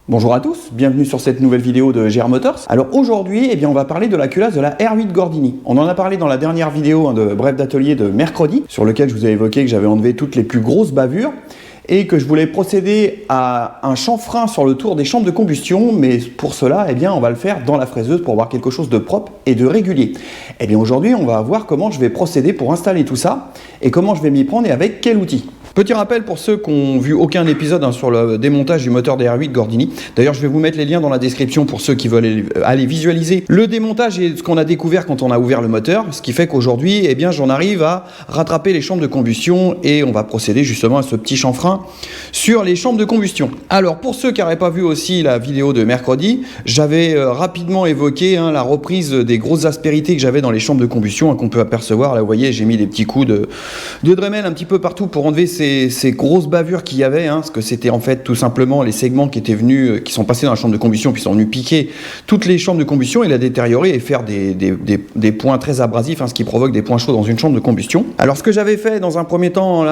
Bonjour à tous, bienvenue sur cette nouvelle vidéo de GR Motors. Alors aujourd'hui, on va parler de la culasse de la R8 Gordini. On en a parlé dans la dernière vidéo de bref d'atelier de mercredi, sur lequel je vous ai évoqué que j'avais enlevé toutes les plus grosses bavures et que je voulais procéder à un chanfrein sur le tour des chambres de combustion, mais pour cela, on va le faire dans la fraiseuse pour avoir quelque chose de propre et de régulier. Aujourd'hui, on va voir comment je vais procéder pour installer tout ça et comment je vais m'y prendre et avec quel outil. Petit rappel pour ceux qui n'ont vu aucun épisode sur le démontage du moteur des R8 Gordini. D'ailleurs, je vais vous mettre les liens dans la description pour ceux qui veulent aller visualiser le démontage et ce qu'on a découvert quand on a ouvert le moteur. Ce qui fait qu'aujourd'hui, j'en arrive à rattraper les chambres de combustion et on va procéder justement à ce petit chanfrein sur les chambres de combustion. Alors, pour ceux qui n'auraient pas vu aussi la vidéo de mercredi, j'avais rapidement évoqué la reprise des grosses aspérités que j'avais dans les chambres de combustion qu'on peut apercevoir. Là, vous voyez, j'ai mis des petits coups de Dremel un petit peu partout pour enlever ces grosses bavures qu'il y avait, parce que c'était en fait tout simplement les segments qui étaient venus, qui sont passés dans la chambre de combustion, puis sont venus piquer toutes les chambres de combustion et la détériorer et faire des points très abrasifs, ce qui provoque des points chauds dans une chambre de combustion. Alors ce que j'avais fait dans un premier temps,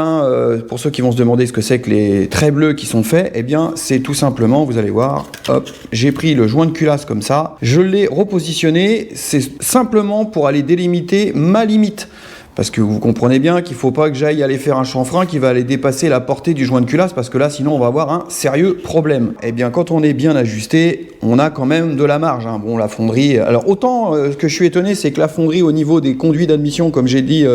pour ceux qui vont se demander ce que c'est que les traits bleus qui sont faits, c'est tout simplement, vous allez voir, hop, j'ai pris le joint de culasse comme ça, je l'ai repositionné, c'est simplement pour aller délimiter ma limite. Parce que vous comprenez bien qu'il ne faut pas que j'aille aller faire un chanfrein qui va aller dépasser la portée du joint de culasse, parce que là, sinon, on va avoir un sérieux problème. Quand on est bien ajusté, on a quand même de la marge. Bon, la fonderie... Alors, autant, ce que je suis étonné, c'est que la fonderie, au niveau des conduits d'admission, comme j'ai dit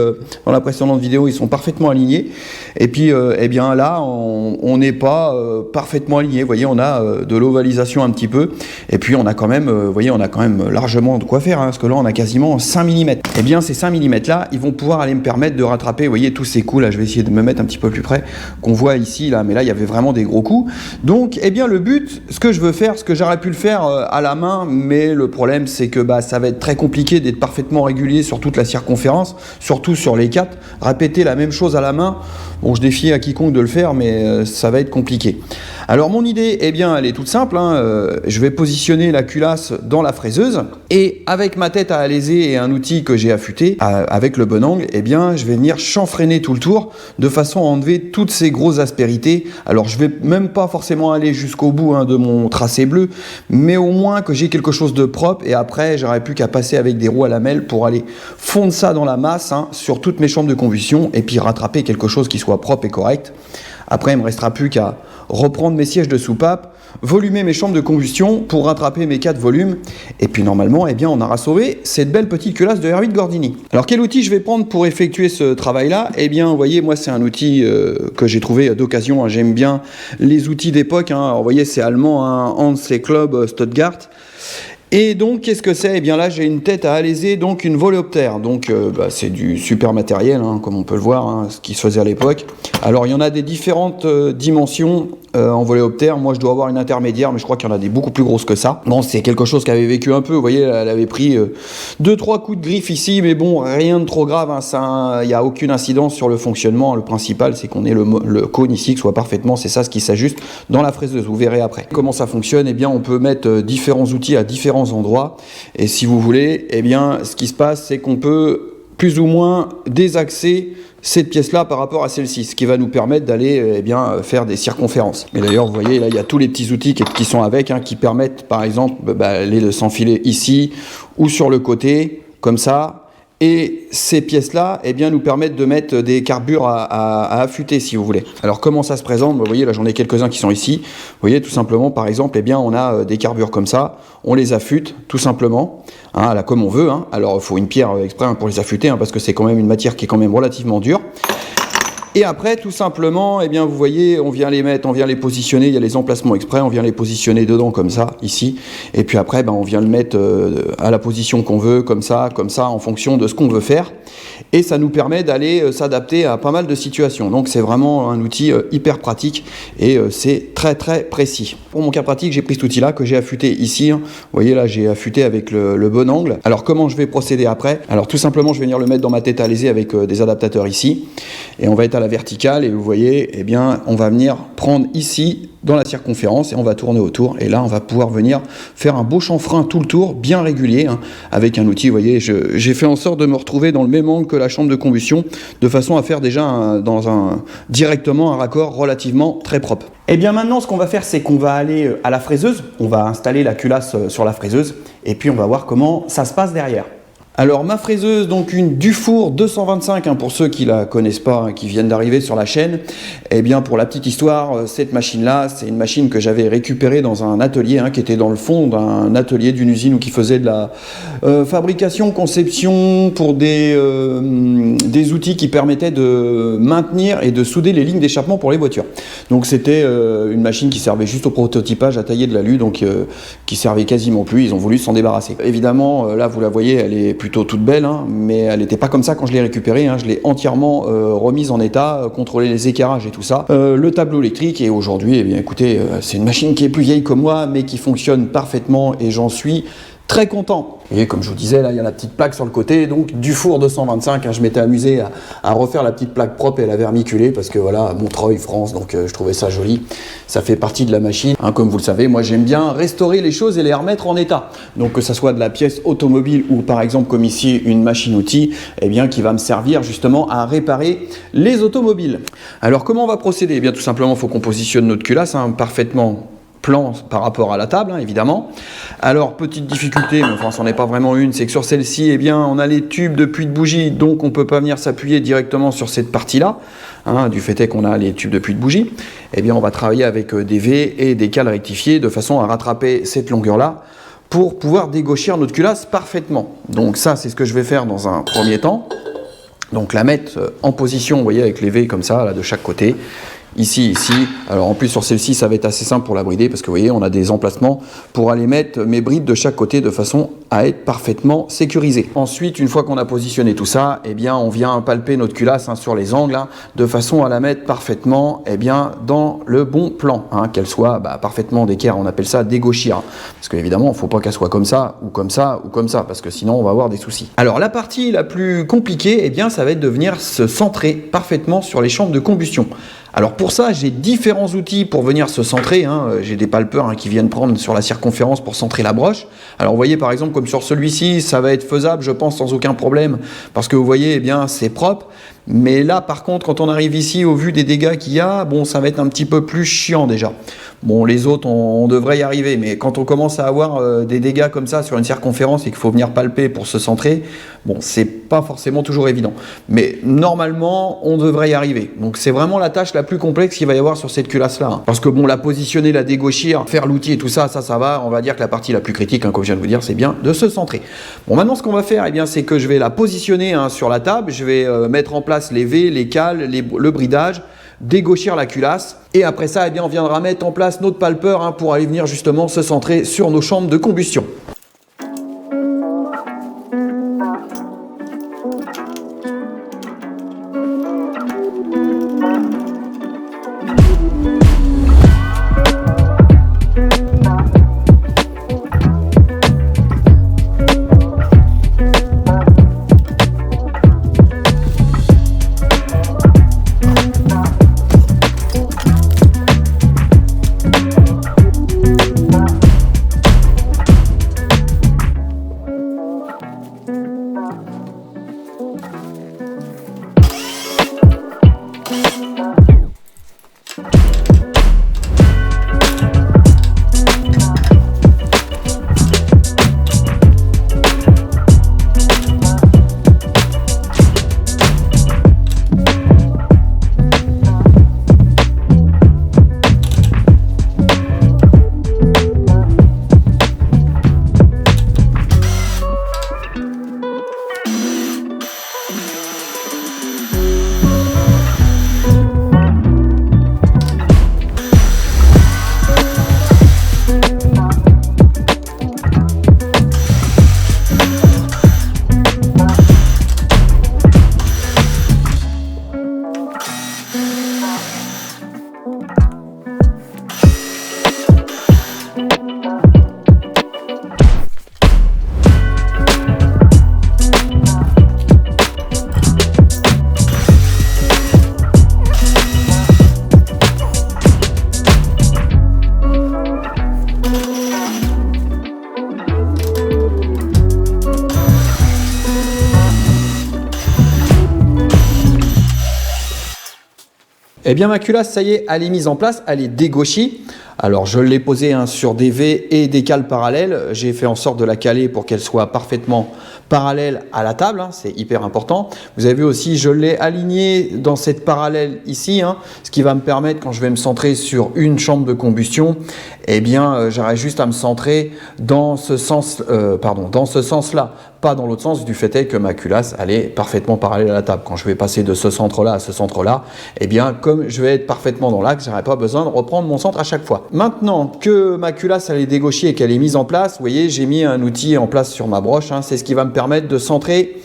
dans la précédente vidéo, ils sont parfaitement alignés. Et puis, là, on n'est pas parfaitement aligné. Vous voyez, on a de l'ovalisation un petit peu. Et puis, on a quand même, largement de quoi faire, parce que là, on a quasiment 5 mm. Ces 5 mm là, ils vont pouvoir aller me permettre de rattraper, vous voyez, tous ces coups là, je vais essayer de me mettre un petit peu plus près, qu'on voit ici là, mais là il y avait vraiment des gros coups. Donc le but, ce que je veux faire, ce que j'aurais pu le faire à la main, mais le problème c'est que ça va être très compliqué d'être parfaitement régulier sur toute la circonférence, surtout sur les 4, répéter la même chose à la main, bon, je défie à quiconque de le faire, mais ça va être compliqué. Alors mon idée, elle est toute simple, je vais positionner la culasse dans la fraiseuse, et avec ma tête à alaiser et un outil que j'ai affûté, avec le bon angle, je vais venir chanfreiner tout le tour, de façon à enlever toutes ces grosses aspérités. Alors je vais même pas forcément aller jusqu'au bout de mon tracé bleu, mais au moins que j'ai quelque chose de propre, et après j'aurais plus qu'à passer avec des roues à lamelles pour aller fondre ça dans la masse, sur toutes mes chambres de combustion, et puis rattraper quelque chose qui soit propre et correct. Après, il ne me restera plus qu'à reprendre mes sièges de soupape, volumer mes chambres de combustion pour rattraper mes 4 volumes. Et puis normalement, on aura sauvé cette belle petite culasse de R8 Gordini. Alors quel outil je vais prendre pour effectuer ce travail-là ? Vous voyez, moi c'est un outil que j'ai trouvé d'occasion. J'aime bien les outils d'époque. Alors vous voyez, c'est allemand, Hans Club Stuttgart. Et donc, qu'est-ce que c'est ? Là, j'ai une tête à alaiser, donc une Voleoptère. Donc, c'est du super matériel, comme on peut le voir, ce qui se faisait à l'époque. Alors, il y en a des différentes dimensions en Voleoptère. Moi, je dois avoir une intermédiaire, mais je crois qu'il y en a des beaucoup plus grosses que ça. Bon, c'est quelque chose qui avait vécu un peu. Vous voyez, elle avait pris 2-3 coups de griffe ici, mais bon, rien de trop grave. Il n'y a aucune incidence sur le fonctionnement. Le principal, c'est qu'on ait le cône ici qui soit parfaitement, c'est ça ce qui s'ajuste dans la fraiseuse. Vous verrez après. Comment ça fonctionne ? On peut mettre différents outils à différents endroits, et si vous voulez, ce qui se passe, c'est qu'on peut plus ou moins désaxer cette pièce-là par rapport à celle-ci, ce qui va nous permettre d'aller faire des circonférences. Et d'ailleurs, vous voyez, là, il y a tous les petits outils qui sont avec, qui permettent, par exemple, de s'enfiler ici ou sur le côté, comme ça. Et ces pièces-là, nous permettent de mettre des carbures à affûter, si vous voulez. Alors, comment ça se présente ? Vous voyez, là, j'en ai quelques-uns qui sont ici. Vous voyez, tout simplement, par exemple, on a des carbures comme ça. On les affûte, tout simplement, là, comme on veut. Alors, il faut une pierre exprès pour les affûter, parce que c'est quand même une matière qui est quand même relativement dure. Et après, tout simplement, vous voyez, on vient les mettre, on vient les positionner, il y a les emplacements exprès, on vient les positionner dedans comme ça, ici. Et puis après, on vient le mettre à la position qu'on veut, comme ça, en fonction de ce qu'on veut faire. Et ça nous permet d'aller s'adapter à pas mal de situations. Donc c'est vraiment un outil hyper pratique et c'est très très précis. Pour mon cas pratique, j'ai pris cet outil-là que j'ai affûté ici. Vous voyez là, j'ai affûté avec le bon angle. Alors comment je vais procéder après ? Alors tout simplement, je vais venir le mettre dans ma tête à alaiser avec des adaptateurs ici. Et on va être à la verticale, et vous voyez, eh bien, on va venir prendre ici dans la circonférence et on va tourner autour, et là on va pouvoir venir faire un beau chanfrein tout le tour, bien régulier, hein, avec un outil. Vous voyez, j'ai fait en sorte de me retrouver dans le même angle que la chambre de combustion, de façon à faire déjà directement un raccord relativement très propre. Et bien maintenant, ce qu'on va faire, c'est qu'on va aller à la fraiseuse, on va installer la culasse sur la fraiseuse, et puis on va voir comment ça se passe derrière. Alors ma fraiseuse, donc une Dufour 225, hein, pour ceux qui la connaissent pas, hein, qui viennent d'arriver sur la chaîne. Eh bien pour la petite histoire, cette machine-là, c'est une machine que j'avais récupérée dans un atelier, hein, qui était dans le fond d'un atelier d'une usine, où qui faisait de la fabrication, conception pour des outils qui permettaient de maintenir et de souder les lignes d'échappement pour les voitures. Donc c'était une machine qui servait juste au prototypage, à tailler de l'alu, donc qui servait quasiment plus. Ils ont voulu s'en débarrasser. Évidemment, là vous la voyez, elle est plutôt toute belle, hein, mais elle n'était pas comme ça quand je l'ai récupérée, hein. Je l'ai entièrement remise en état, contrôler les éclairages et tout ça, le tableau électrique, et aujourd'hui, eh bien écoutez, c'est une machine qui est plus vieille que moi, mais qui fonctionne parfaitement, et j'en suis très content. Et comme je vous disais, là, il y a la petite plaque sur le côté, donc Dufour 225, hein, je m'étais amusé à refaire la petite plaque propre et la vermiculée, parce que voilà, Montreuil, France, donc je trouvais ça joli. Ça fait partie de la machine. Hein, comme vous le savez, moi j'aime bien restaurer les choses et les remettre en état. Donc que ça soit de la pièce automobile ou par exemple comme ici une machine-outil, eh bien qui va me servir justement à réparer les automobiles. Alors comment on va procéder? Eh bien tout simplement, il faut qu'on positionne notre culasse, hein, parfaitement plan par rapport à la table, hein, évidemment. Alors, petite difficulté, mais enfin, c'en est pas vraiment une, c'est que sur celle-ci, eh bien, on a les tubes de puits de bougie, donc on peut pas venir s'appuyer directement sur cette partie-là, hein, du fait est qu'on a les tubes de puits de bougie. Eh bien, on va travailler avec des V et des cales rectifiées, de façon à rattraper cette longueur-là, pour pouvoir dégauchir notre culasse parfaitement. Donc ça, c'est ce que je vais faire dans un premier temps. Donc la mettre en position, vous voyez, avec les V comme ça, là, de chaque côté. Ici. Alors en plus sur celle-ci, ça va être assez simple pour la brider, parce que vous voyez, on a des emplacements pour aller mettre mes brides de chaque côté de façon à être parfaitement sécurisé. Ensuite, une fois qu'on a positionné tout ça, eh bien on vient palper notre culasse, hein, sur les angles, hein, de façon à la mettre parfaitement, eh bien, dans le bon plan, hein, qu'elle soit parfaitement d'équerre. On appelle ça dégauchir, parce qu'évidemment, il ne faut pas qu'elle soit comme ça, ou comme ça, ou comme ça, parce que sinon on va avoir des soucis. Alors la partie la plus compliquée, eh bien, ça va être de venir se centrer parfaitement sur les chambres de combustion. Alors pour ça, j'ai différents outils pour venir se centrer, hein. J'ai des palpeurs, hein, qui viennent prendre sur la circonférence pour centrer la broche. Alors vous voyez par exemple comme sur celui-ci, ça va être faisable, je pense, sans aucun problème, parce que vous voyez, eh bien, c'est propre. Mais là par contre, quand on arrive ici, au vu des dégâts qu'il y a, bon, ça va être un petit peu plus chiant déjà. Bon, les autres, on devrait y arriver, mais quand on commence à avoir des dégâts comme ça sur une circonférence et qu'il faut venir palper pour se centrer, bon, c'est pas forcément toujours évident. Mais normalement, on devrait y arriver. Donc c'est vraiment la tâche la plus complexe qu'il va y avoir sur cette culasse-là, hein. Parce que bon, la positionner, la dégauchir, faire l'outil et tout ça, ça va. On va dire que la partie la plus critique, hein, comme je viens de vous dire, c'est bien de se centrer. Bon, maintenant, ce qu'on va faire, eh bien, c'est que je vais la positionner, hein, sur la table. Je vais mettre en place les V, les cales, le bridage, dégauchir la culasse, et après ça, eh bien, on viendra mettre en place notre palpeur, hein, pour aller venir justement se centrer sur nos chambres de combustion. Eh bien ma culasse, ça y est, elle est mise en place, elle est dégauchie. Alors je l'ai posée sur des V et des cales parallèles. J'ai fait en sorte de la caler pour qu'elle soit parfaitement parallèle à la table, c'est hyper important. Vous avez vu aussi, je l'ai alignée dans cette parallèle ici, ce qui va me permettre, quand je vais me centrer sur une chambre de combustion, eh bien j'aurai juste à me centrer dans ce sens, dans ce sens-là, pas dans l'autre sens, du fait est que ma culasse, elle est parfaitement parallèle à la table. Quand je vais passer de ce centre-là à ce centre-là, eh bien comme je vais être parfaitement dans l'axe, je n'aurai pas besoin de reprendre mon centre à chaque fois. Maintenant que ma culasse elle est dégauchée et qu'elle est mise en place, vous voyez, j'ai mis un outil en place sur ma broche, c'est ce qui va me permettre de centrer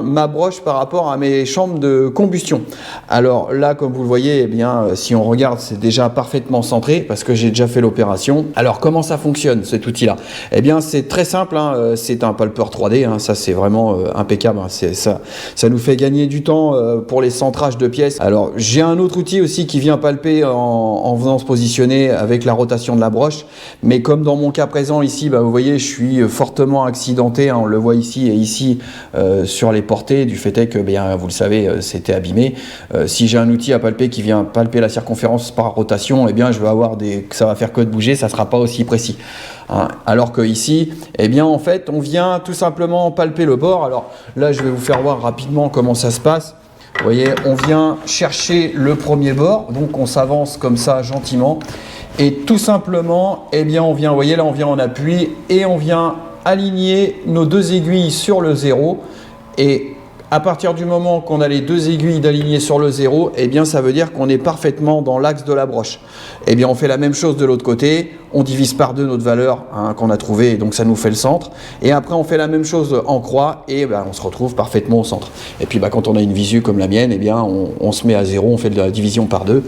ma broche par rapport à mes chambres de combustion. Alors là, comme vous le voyez, si on regarde, c'est déjà parfaitement centré parce que j'ai déjà fait l'opération. Alors comment ça fonctionne cet outil-là? Eh bien c'est très simple, c'est un palpeur 3D, ça c'est vraiment impeccable, ça nous fait gagner du temps pour les centrages de pièces. Alors j'ai un autre outil aussi qui vient palper en venant se positionner avec la rotation de la broche, mais comme dans mon cas présent ici, vous voyez, je suis fortement accidenté, on le voit ici et ici sur les portées, du fait est que vous le savez, c'était abîmé. Si j'ai un outil à palper qui vient palper la circonférence par rotation, je vais avoir ça va faire que de bouger, ça sera pas aussi précis. Alors que ici, en fait, on vient tout simplement palper le bord. Alors là, je vais vous faire voir rapidement comment ça se passe. Vous voyez, on vient chercher le premier bord, donc on s'avance comme ça gentiment. Et tout simplement, on vient, vous voyez, là on vient en appui et on vient aligner nos deux aiguilles sur le 0. Et à partir du moment qu'on a les deux aiguilles d'aligner sur le 0, ça veut dire qu'on est parfaitement dans l'axe de la broche. On fait la même chose de l'autre côté, on divise par 2 notre valeur qu'on a trouvée, et donc ça nous fait le centre. Et après on fait la même chose en croix et on se retrouve parfaitement au centre. Et puis quand on a une visu comme la mienne, on se met à 0, on fait de la division par 2.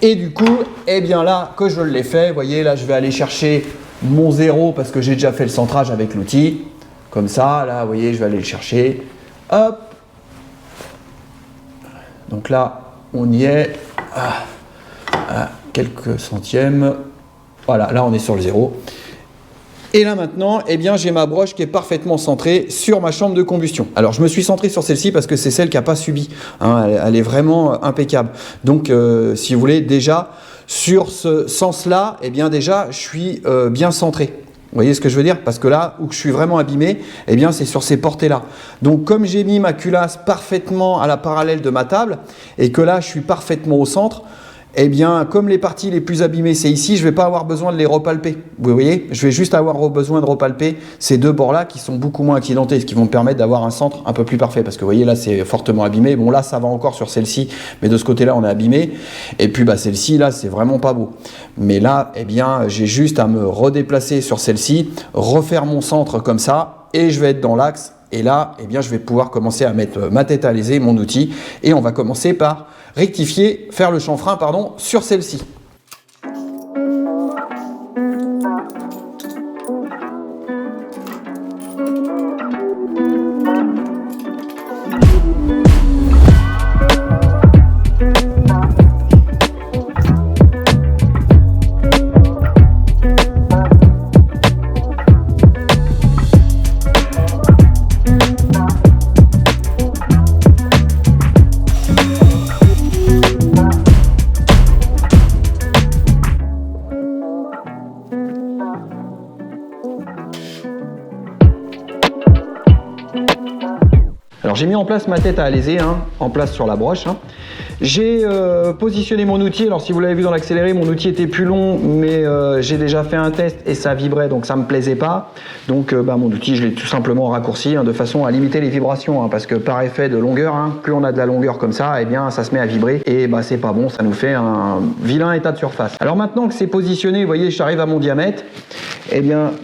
Et du coup, là que je l'ai fait, vous voyez, là je vais aller chercher mon 0 parce que j'ai déjà fait le centrage avec l'outil. Comme ça, là, vous voyez, je vais aller le chercher. Hop. Donc là, on y est à quelques centièmes. Voilà, là, on est sur le 0. Et là maintenant, j'ai ma broche qui est parfaitement centrée sur ma chambre de combustion. Alors je me suis centré sur celle-ci parce que c'est celle qui n'a pas subi. Elle est vraiment impeccable. Donc si vous voulez, déjà sur ce sens-là, déjà je suis bien centré. Vous voyez ce que je veux dire? Parce que là où je suis vraiment abîmé, c'est sur ces portées-là. Donc comme j'ai mis ma culasse parfaitement à la parallèle de ma table et que là je suis parfaitement au centre, comme les parties les plus abîmées, c'est ici, je ne vais pas avoir besoin de les repalper. Vous voyez, je vais juste avoir besoin de repalper ces deux bords-là qui sont beaucoup moins accidentés, ce qui vont me permettre d'avoir un centre un peu plus parfait. Parce que vous voyez, là, c'est fortement abîmé. Bon, là, ça va encore sur celle-ci, mais de ce côté-là, on est abîmé. Et puis, celle-ci, là, c'est vraiment pas beau. Mais là, j'ai juste à me redéplacer sur celle-ci, refaire mon centre comme ça, et je vais être dans l'axe. Et là, je vais pouvoir commencer à mettre ma tête à l'aiser, mon outil, et on va commencer par rectifier, faire le chanfrein, sur celle-ci. Alors j'ai mis en place ma tête à alaiser, en place sur la broche. J'ai positionné mon outil. Alors si vous l'avez vu dans l'accéléré, mon outil était plus long, mais j'ai déjà fait un test et ça vibrait, donc ça me plaisait pas. Donc mon outil, je l'ai tout simplement raccourci de façon à limiter les vibrations, parce que par effet de longueur, plus on a de la longueur comme ça, ça se met à vibrer et c'est pas bon, ça nous fait un vilain état de surface. Alors maintenant que c'est positionné, vous voyez, j'arrive à mon diamètre.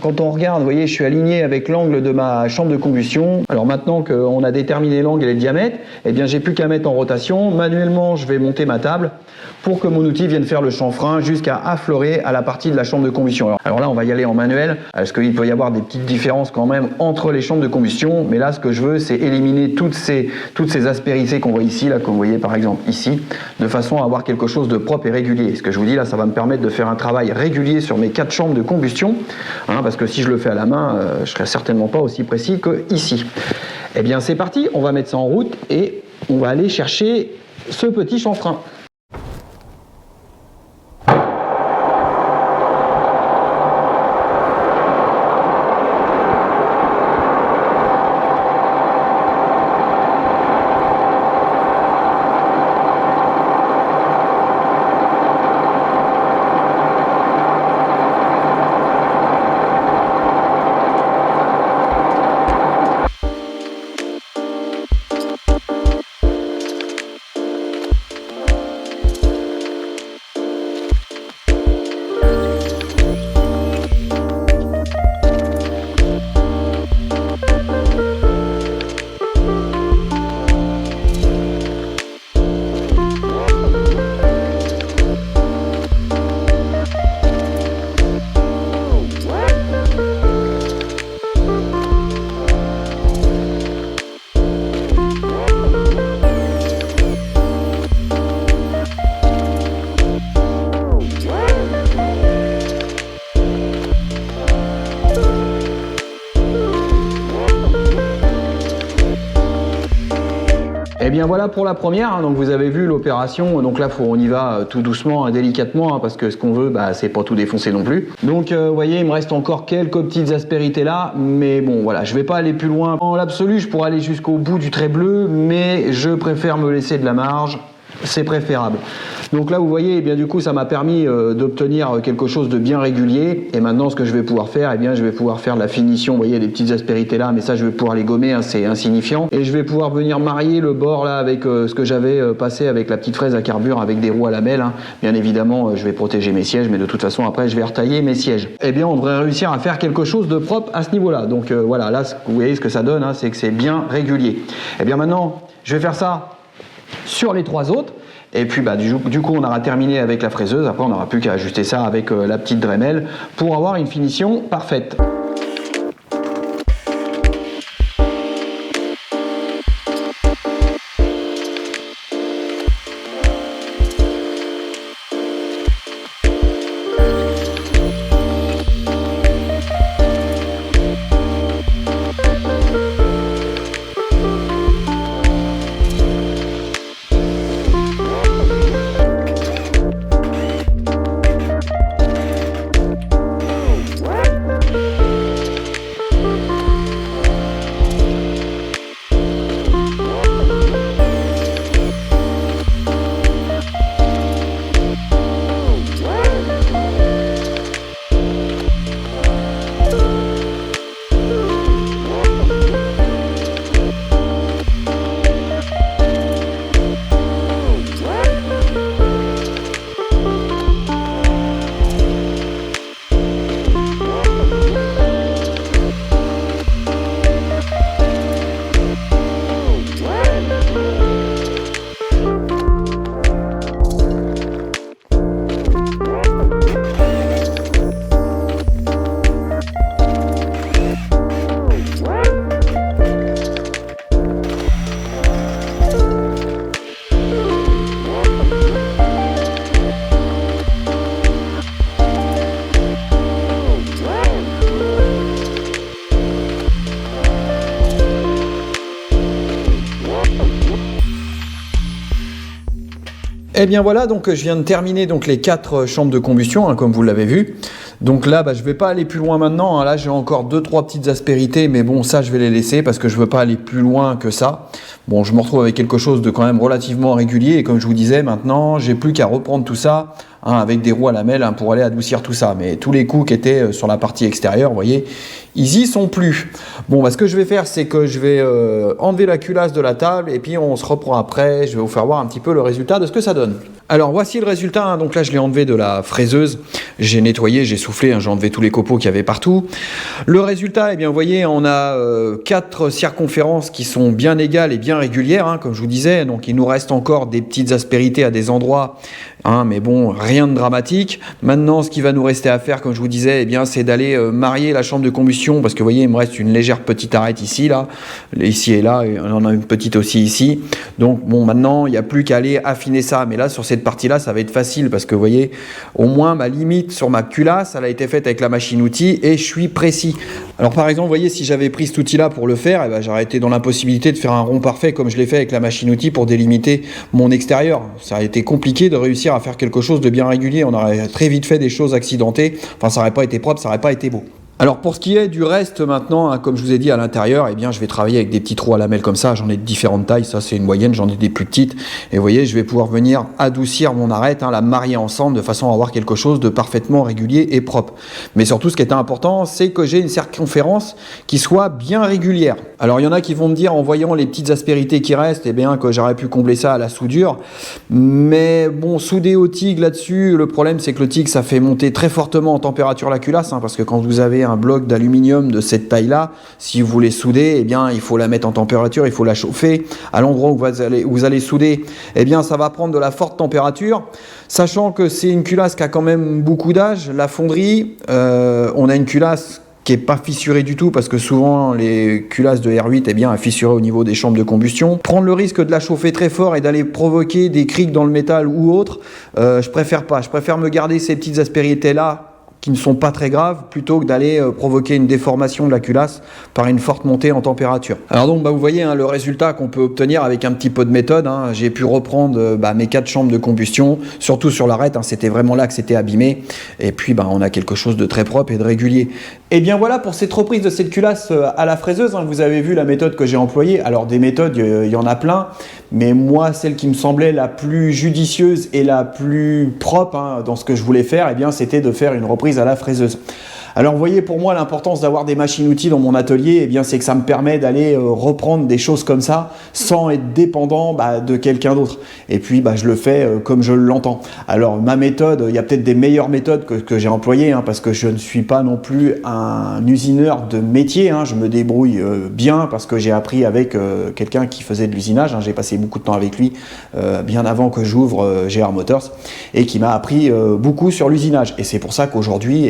Quand on regarde, vous voyez, je suis aligné avec l'angle de ma chambre de combustion. Alors maintenant qu'on a déterminé l'angle et le diamètre, j'ai plus qu'à mettre en rotation. Manuellement, je vais monter ma table pour que mon outil vienne faire le chanfrein jusqu'à affleurer à la partie de la chambre de combustion. Alors là, on va y aller en manuel, parce qu'il peut y avoir des petites différences quand même entre les chambres de combustion. Mais là, ce que je veux, c'est éliminer toutes ces aspérités qu'on voit ici, là, comme vous voyez par exemple ici, de façon à avoir quelque chose de propre et régulier. Et ce que je vous dis là, ça va me permettre de faire un travail régulier sur mes 4 chambres de combustion, parce que si je le fais à la main, je serai certainement pas aussi précis que ici. C'est parti, on va mettre ça en route et on va aller chercher ce petit chanfrein. bien voilà pour la première, hein. Donc vous avez vu l'opération, donc là on y va tout doucement, délicatement, hein, parce que ce qu'on veut, c'est pas tout défoncer non plus. Donc vous voyez, il me reste encore quelques petites aspérités là, mais bon voilà, je vais pas aller plus loin. En l'absolu, je pourrais aller jusqu'au bout du trait bleu, mais je préfère me laisser de la marge. C'est préférable. Donc là vous voyez, bien du coup ça m'a permis d'obtenir quelque chose de bien régulier, et maintenant ce que je vais pouvoir faire, je vais pouvoir faire de la finition. Vous voyez les petites aspérités là, mais ça je vais pouvoir les gommer, hein, c'est insignifiant, et je vais pouvoir venir marier le bord là avec ce que j'avais passé avec la petite fraise à carbure avec des roues à lamelles, hein. Bien évidemment je vais protéger mes sièges, mais de toute façon après je vais retailler mes sièges. Et bien on devrait réussir à faire quelque chose de propre à ce niveau là. Donc voilà, là vous voyez ce que ça donne, hein, c'est que c'est bien régulier. Et bien maintenant je vais faire ça sur les 3 autres, et puis du coup on aura terminé avec la fraiseuse. Après on n'aura plus qu'à ajuster ça avec la petite Dremel pour avoir une finition parfaite. Et bien voilà, donc je viens de terminer donc les 4 chambres de combustion, hein, comme vous l'avez vu. Donc là, je vais pas aller plus loin maintenant, hein. Là, j'ai encore 2-3 petites aspérités, mais bon, ça, je vais les laisser parce que je veux pas aller plus loin que ça. Bon, je me retrouve avec quelque chose de quand même relativement régulier, et comme je vous disais, maintenant, j'ai plus qu'à reprendre tout ça, hein, avec des roues à lamelles, hein, pour aller adoucir tout ça. Mais tous les coups qui étaient sur la partie extérieure, vous voyez, ils y sont plus. Bon, ce que je vais faire, c'est que je vais enlever la culasse de la table, et puis on se reprend après. Je vais vous faire voir un petit peu le résultat de ce que ça donne. Alors voici le résultat, hein. Donc là je l'ai enlevé de la fraiseuse, j'ai nettoyé, j'ai soufflé, hein, j'ai enlevé tous les copeaux qu'il y avait partout. Le résultat, vous voyez, on a 4 circonférences qui sont bien égales et bien régulières, hein, comme je vous disais. Donc il nous reste encore des petites aspérités à des endroits, hein, mais bon, rien de dramatique. Maintenant, ce qui va nous rester à faire, comme je vous disais, c'est d'aller marier la chambre de combustion, parce que vous voyez, il me reste une légère petite arête ici, là, ici et là, et on en a une petite aussi ici. Donc bon, maintenant, il n'y a plus qu'à aller affiner ça, mais là, sur cette partie-là, ça va être facile, parce que vous voyez, au moins, ma limite sur ma culasse, elle a été faite avec la machine-outil, et je suis précis. Alors par exemple, vous voyez, si j'avais pris cet outil-là pour le faire, j'aurais été dans l'impossibilité de faire un rond parfait, comme je l'ai fait avec la machine-outil pour délimiter mon extérieur. Ça a été compliqué de réussir à faire quelque chose de bien régulier. On aurait très vite fait des choses accidentées. Enfin, ça n'aurait pas été propre, ça n'aurait pas été beau. Alors pour ce qui est du reste maintenant, hein, comme je vous ai dit à l'intérieur, je vais travailler avec des petits trous à lamelles comme ça. J'en ai de différentes tailles, ça c'est une moyenne, j'en ai des plus petites. Et vous voyez, je vais pouvoir venir adoucir mon arête, hein, la marier ensemble de façon à avoir quelque chose de parfaitement régulier et propre. Mais surtout, ce qui est important, c'est que j'ai une circonférence qui soit bien régulière. Alors il y en a qui vont me dire, en voyant les petites aspérités qui restent, que j'aurais pu combler ça à la soudure. Mais bon, souder au TIG là-dessus, le problème c'est que le TIG ça fait monter très fortement en température la culasse, hein, parce que quand vous avez un bloc d'aluminium de cette taille-là, si vous voulez souder, il faut la mettre en température, il faut la chauffer. À l'endroit où vous allez souder, ça va prendre de la forte température. Sachant que c'est une culasse qui a quand même beaucoup d'âge, la fonderie, on a une culasse qui n'est pas fissurée du tout, parce que souvent les culasses de R8 est fissurée au niveau des chambres de combustion. Prendre le risque de la chauffer très fort et d'aller provoquer des criques dans le métal ou autre, je préfère pas. Je préfère me garder ces petites aspérités là qui ne sont pas très graves, plutôt que d'aller provoquer une déformation de la culasse par une forte montée en température. Alors donc vous voyez le résultat qu'on peut obtenir avec un petit peu de méthode. J'ai pu reprendre mes 4 chambres de combustion, surtout sur l'arête, c'était vraiment là que c'était abîmé. Et puis on a quelque chose de très propre et de régulier. Et bien voilà pour cette reprise de cette culasse à la fraiseuse. Vous avez vu la méthode que j'ai employée. Alors des méthodes, il y en a plein, mais moi celle qui me semblait la plus judicieuse et la plus propre dans ce que je voulais faire, c'était de faire une reprise à la fraiseuse. Alors vous voyez, pour moi l'importance d'avoir des machines-outils dans mon atelier, c'est que ça me permet d'aller reprendre des choses comme ça sans être dépendant de quelqu'un d'autre. Et puis je le fais comme je l'entends. Alors ma méthode, il y a peut-être des meilleures méthodes que j'ai employées, parce que je ne suis pas non plus un usineur de métier. Je me débrouille bien parce que j'ai appris avec quelqu'un qui faisait de l'usinage. J'ai passé beaucoup de temps avec lui bien avant que j'ouvre GR Motors et qui m'a appris beaucoup sur l'usinage. Et c'est pour ça qu'aujourd'hui,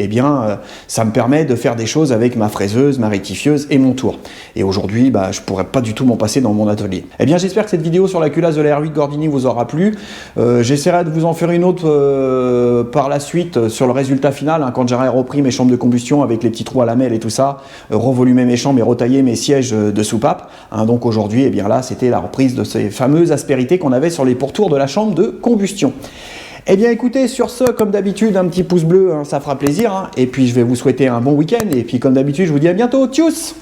ça me permet de faire des choses avec ma fraiseuse, ma rectifieuse et mon tour. Et aujourd'hui, je pourrais pas du tout m'en passer dans mon atelier. J'espère que cette vidéo sur la culasse de la R8 Gordini vous aura plu. J'essaierai de vous en faire une autre par la suite sur le résultat final, quand j'aurai repris mes chambres de combustion avec les petits trous à lamelles et tout ça, revolumer mes chambres et retailler mes sièges de soupape. Donc aujourd'hui, là, c'était la reprise de ces fameuses aspérités qu'on avait sur les pourtours de la chambre de combustion. Écoutez, sur ce, comme d'habitude, un petit pouce bleu, ça fera plaisir. Et puis je vais vous souhaiter un bon week-end. Et puis comme d'habitude, je vous dis à bientôt. Tchuss!